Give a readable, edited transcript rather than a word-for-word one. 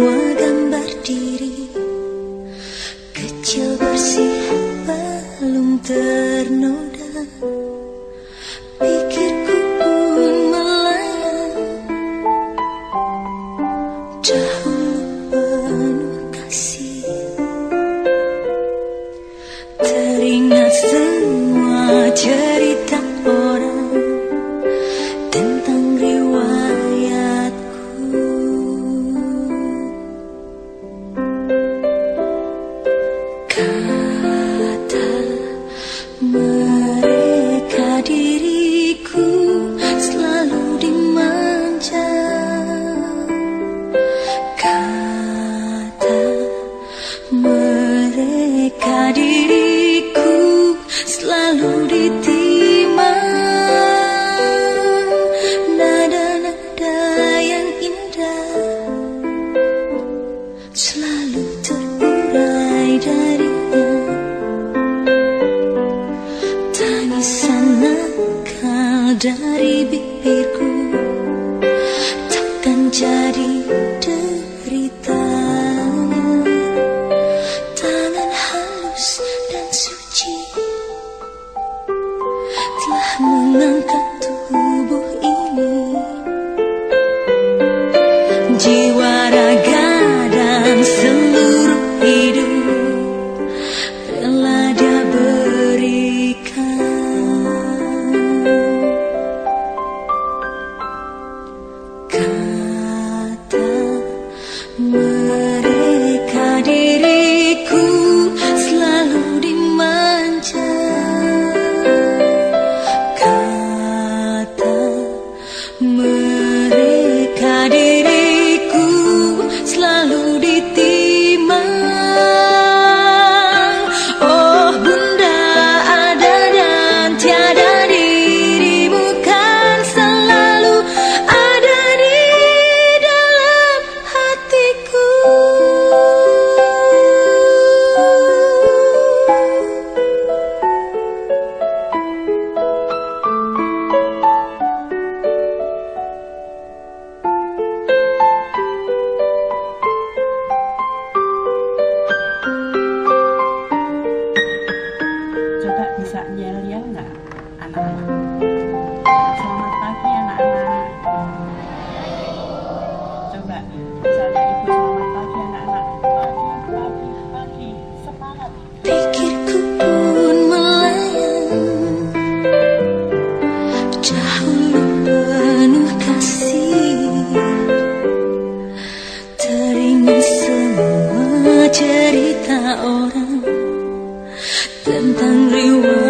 semua gambar diri kecil bersih belum ternoda. Pikirku pun melayang, dahulu penuh kasih. Teringat semua cerita orang tentang riwayatku. Kata mereka diriku selalu dimanja. Kata mereka diriku selalu ditimang. Nada-nada yang indah selalu terurai darinya. Tangisan nakal dari bibirku takkan jadi deritanya. Tangan halus dan suci telah mengangkat tubuh ini. Jiwa, raga, dan seluruh hidup rela dia berikan. Kata mereka diriku selalu dimanja. Kata mereka diriku selalu ditimang. Oh bunda, ada dan tiada dirimu kan selalu ada di dalam hatiku. Coba bisa yel-yel nggak anak-anak? Selamat pagi anak-anak. Coba misalnya ibu selamat pagi anak-anak. Pagi, semangat. Pikirku pun melayang, dahulu penuh kasih. Teringat semua cerita orang tentang riwayat.